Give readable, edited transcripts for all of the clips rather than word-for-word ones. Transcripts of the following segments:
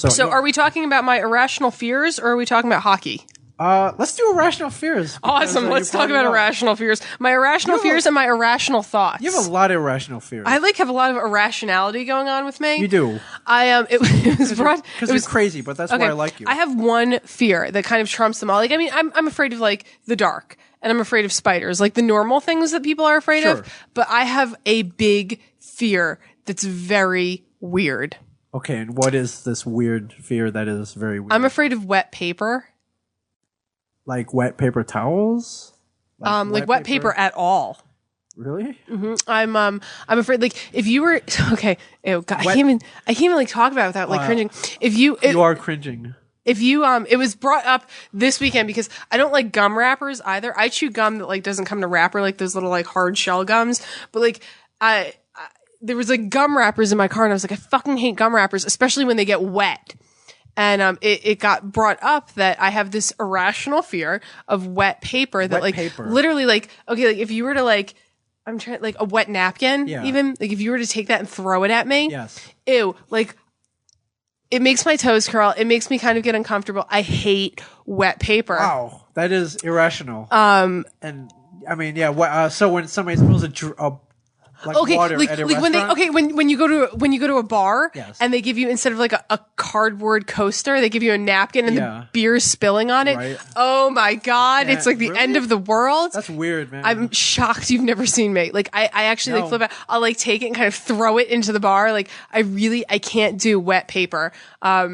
So are we talking about my irrational fears, or are we talking about hockey? Let's do irrational fears. Awesome. Let's talk about irrational fears. My irrational fears and my irrational thoughts. You have a lot of irrational fears. I have a lot of irrationality going on with me. You do. It was brought because you're crazy, but that's why I like you. I have one fear that kind of trumps them all. Like, I mean, I'm afraid of like the dark, and I'm afraid of spiders, like the normal things that people are afraid of. But I have a big fear that's very weird. Okay, and what is this weird fear that is very weird? I'm afraid of wet paper. Like wet paper towels? Like wet paper at all. Really? Mm-hmm. I'm afraid, like, if you were okay. Ew, God, I can't even like talk about it without like cringing. You are cringing. If you it was brought up this weekend because I don't like gum wrappers either. I chew gum that like doesn't come in a wrapper, like those little like hard shell gums. But like there was like gum wrappers in my car, and I was like, I fucking hate gum wrappers, especially when they get wet. And it got brought up that I have this irrational fear of wet paper that literally like, okay, like if you were to like, I'm trying like a wet napkin, even like if you were to take that and throw it at me, ew, like it makes my toes curl. It makes me kind of get uncomfortable. I hate wet paper. Wow, that is irrational. And I mean, so when somebody spills water at a restaurant? When you go to a bar and they give you, instead of like a cardboard coaster, they give you a napkin and the beer's spilling on it. Right. Oh my God. It's like the end of the world. That's weird, man. I'm shocked you've never seen me. Like I actually like flip out. I'll like take it and kind of throw it into the bar. Like I can't do wet paper. I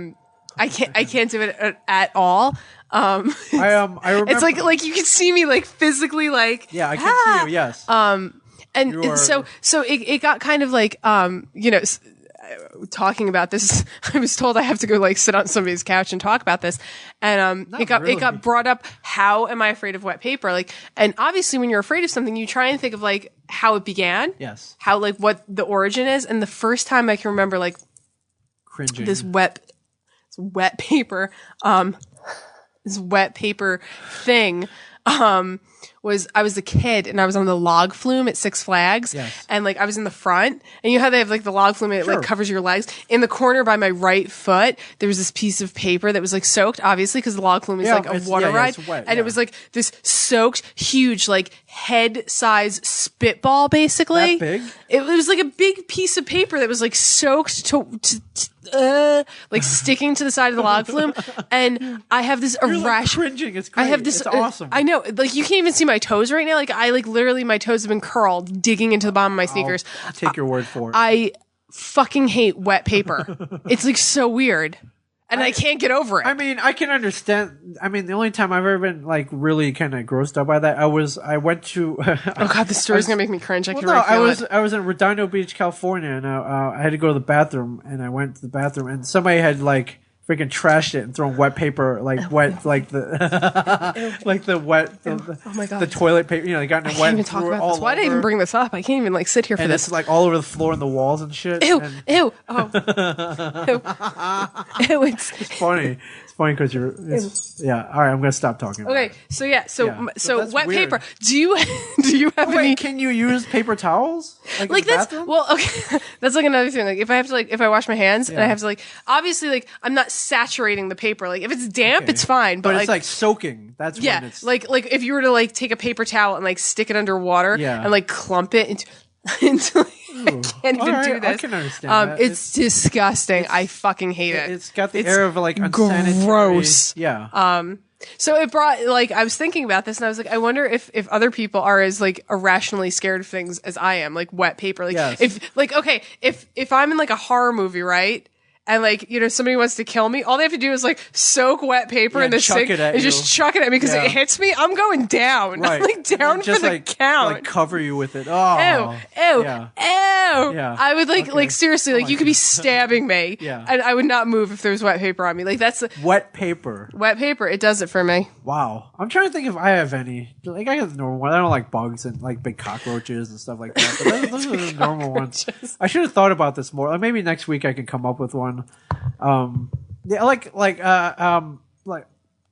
can't do it at all. I remember. It's like you can see me like physically like. Yeah, I can see you. Yes. And so it got kind of like, talking about this, I was told I have to go like sit on somebody's couch and talk about this. And, it got brought up. How am I afraid of wet paper? Like, and obviously when you're afraid of something, you try and think of like how it began. Yes. How like what the origin is. And the first time I can remember like cringing, this wet paper thing, was I was a kid and I was on the log flume at Six Flags. Yes. And like I was in the front, and you know how they have like the log flume and it like covers your legs. In the corner by my right foot, there was this piece of paper that was like soaked, obviously, because the log flume is like a water ride. It's wet, and it was like this soaked, huge, like head size spitball, basically. That big? It was like a big piece of paper that was like soaked like sticking to the side of the log flume. And I have this irrational like cringing. It's great. I have this. It's awesome. I know. Like you can't even see my toes right now. Like I like literally my toes have been curled, digging into the bottom of my sneakers. I'll take your word for it. I fucking hate wet paper. It's like so weird. And I can't get over it. I mean, I can understand. I mean, the only time I've ever been like really kind of grossed out by that, I went to. Oh God, this story's gonna make me cringe. I was in Redondo Beach, California, and I had to go to the bathroom, and I went to the bathroom, and somebody had like freaking trashed it and thrown wet paper, like wet, like the, like the wet, oh my God, the toilet paper. You know, they got in wet. I can't even talk about this. Why did I even bring this up? I can't even like sit here for this. It's like all over the floor and the walls and shit. Ew, and ew, oh, ew. It's funny. It's funny because you're. Yeah. All right, I'm gonna stop talking. Okay. So yeah. So wet weird. paper. Do you have any? Can you use paper towels? Like that's bathroom? Well, okay. That's like another thing. Like if I have to if I wash my hands and I have to obviously I'm not saturating the paper. Like if it's damp, it's fine. But it's like soaking. That's when it's like if you were to take a paper towel and stick it under water and clump it into I can't even do this. I can understand that. It's disgusting. I fucking hate it. It's got the air of unsanitary. Gross. Yeah. So it brought I was thinking about this and I was like, I wonder if other people are as irrationally scared of things as I am, like wet paper. If I'm in a horror movie, right? And somebody wants to kill me, all they have to do is soak wet paper in the sink and just chuck it at me because it hits me. I'm going down. Right. I'm down for the count. Cover you with it. Oh. Ew. Yeah. Ew. Yeah. I would seriously, you could be stabbing me. Yeah. And I would not move if there was wet paper on me. That's wet paper. Wet paper. It does it for me. Wow. I'm trying to think if I have any. I got the normal one. I don't like bugs and big cockroaches and stuff like that. But those are the normal ones. I should have thought about this more. Maybe next week I can come up with one.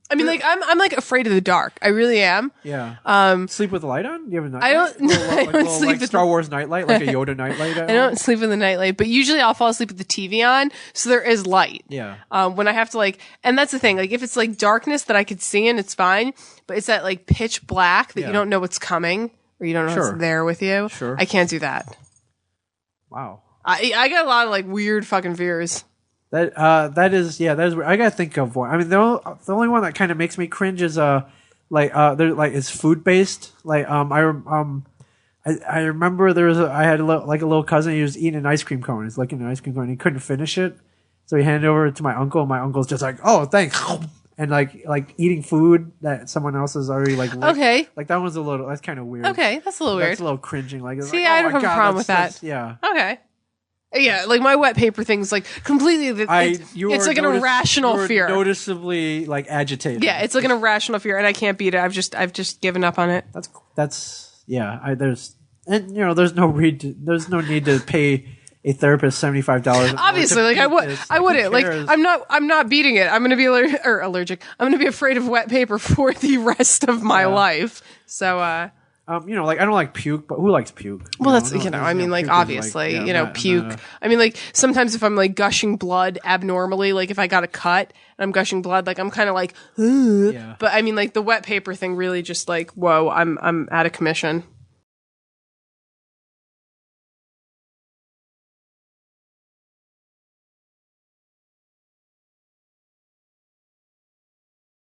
I mean, like, I'm like afraid of the dark. I really am. Yeah. Sleep with the light on? You have a night I don't. light? I don't sleep like with Star Wars nightlight, like a Yoda nightlight. I don't sleep with the nightlight, but usually I'll fall asleep with the TV on, so there is light. Yeah. When I have to like, and that's the thing. Like, if it's like darkness that I could see in, it's fine. But it's that like pitch black that you don't know what's coming or you don't know what's there with you. Sure. I can't do that. Wow. I got a lot of like weird fucking fears. That is weird. I gotta think of one. I mean, the only one that kind of makes me cringe is is food based. Like I remember I had a little cousin. He was eating an ice cream cone. He's licking an ice cream cone. And he couldn't finish it, so he handed it over to my uncle. And my uncle's just like, "Oh, thanks," and like eating food that someone else has already like. Licked. Okay. Like that one's that's kind of weird. Okay, that's a little weird. That's a little cringing. Like, see, I don't have a problem with that. Yeah. Okay. Yeah, like my wet paper thing's like completely. It's like an irrational fear. Noticeably like agitated. Yeah, it's like an irrational fear, and I can't beat it. I've just given up on it. There's no need to pay a therapist $75. Obviously, like I wouldn't. Like I'm not beating it. I'm gonna be allergic. I'm gonna be afraid of wet paper for the rest of my life. So. Like I don't like puke, but who likes puke? Well, that's I mean, like obviously, puke. I mean, like sometimes if I'm like gushing blood abnormally, like if I got a cut and I'm gushing blood, like I'm kind of like, ugh. But I mean, like the wet paper thing really just like, whoa, I'm out of commission.